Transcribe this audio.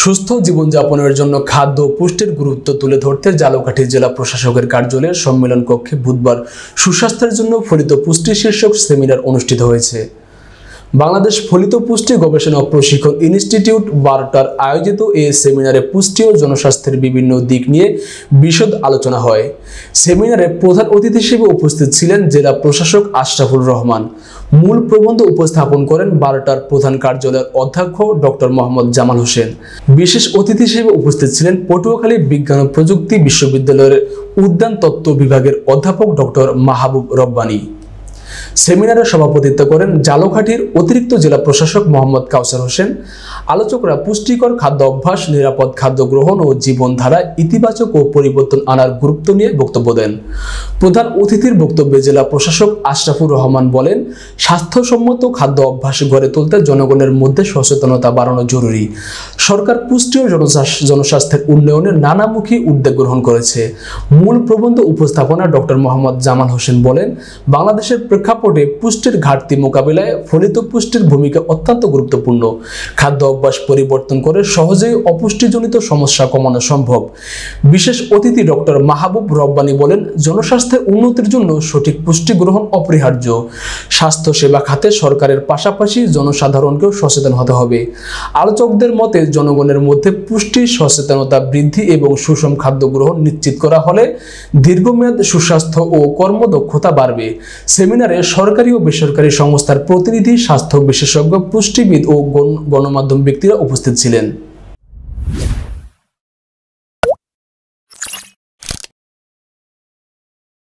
সুস্থ জীবনযাপনের জন্য খাদ্য ও পুষ্টির গুরুত্ব তুলে ধরতে ঝালকাঠি জেলা প্রশাসকের কার্যালয়ের সম্মেলন কক্ষে বুধবার সুস্বাস্থ্যের জন্য ফলিত পুষ্টি শীর্ষক সেমিনার অনুষ্ঠিত হয়েছে। বাংলাদেশ ফলিত পুষ্টি গবেষণা ও প্রশিক্ষণ ইনস্টিটিউট বারটার আয়োজিত এই সেমিনারে পুষ্টি ও জনস্বাস্থ্যের বিভিন্ন দিক নিয়ে বিশদ আলোচনা হয়। সেমিনারে প্রধান অতিথি হিসেবে উপস্থিত ছিলেন জেলা প্রশাসক আশরাফুর রহমান। মূল প্রবন্ধ উপস্থাপন করেন বারটার প্রধান কার্যালয়ের অধ্যক্ষ ডক্টর মোহাম্মদ জামাল হোসেন। বিশেষ অতিথি হিসেবে উপস্থিত ছিলেন পটুয়াখালী বিজ্ঞান ও প্রযুক্তি বিশ্ববিদ্যালয়ের উদ্যান তত্ত্ব বিভাগের অধ্যাপক ডক্টর মাহবুব রব্বানী। সেমিনারে সভাপতিত্ব করেন ঝালকাঠির অতিরিক্ত জেলা প্রশাসক মোহাম্মদ কাউসার হোসেন। আলোচকরা পুষ্টিকর খাদ্য অভ্যাস, নিরাপদ খাদ্য গ্রহণ ও জীবনধারায় ইতিবাচক ও পরিবর্তন আনার গুরুত্ব নিয়ে বক্তব্য দেন। প্রধান অতিথির বক্তব্যে জেলা প্রশাসক আশরাফুর রহমান বলেন, স্বাস্থ্যসম্মত খাদ্য অভ্যাস গড়ে তুলতে জনগণের মধ্যে সচেতনতা বাড়ানো জরুরি। সরকার পুষ্টি ও জনস্বাস্থ্যের উন্নয়নে নানামুখী উদ্যোগ গ্রহণ করেছে। মূল প্রবন্ধ উপস্থাপনা ডক্টর মোহাম্মদ জামাল হোসেন বলেন, বাংলাদেশের প্রেক্ষাপটে পুষ্টির ঘাটতি মোকাবিলায় ফলিত পুষ্টির ভূমিকা অত্যন্ত গুরুত্বপূর্ণ। খাদ্য অভ্যাস পরিবর্তন করে সহজেই অপুষ্টিজনিত সমস্যা কমানো সম্ভব। বিশেষ অতিথি ডক্টর মাহবুব রব্বানী বলেন, জনস্বাস্থ্যের উন্নতির জন্য সঠিক পুষ্টি গ্রহণ অপরিহার্য। স্বাস্থ্য সেবা খাতে সরকারের পাশাপাশি জনসাধারণকেও সচেতন হতে হবে। আলোচকদের মতে জনগণের মধ্যে পুষ্টি সচেতনতা বৃদ্ধি এবং সুষম খাদ্য গ্রহণ নিশ্চিত করা হলে দীর্ঘমেয়াদ সুস্বাস্থ্য ও কর্মদক্ষতা বাড়বে। সেমিনারে সরকারি ও বেসরকারি সংস্থার প্রতিনিধি, স্বাস্থ্য বিশেষজ্ঞ, পুষ্টিবিদ ও গণমাধ্যম ব্যক্তিরা উপস্থিত ছিলেন।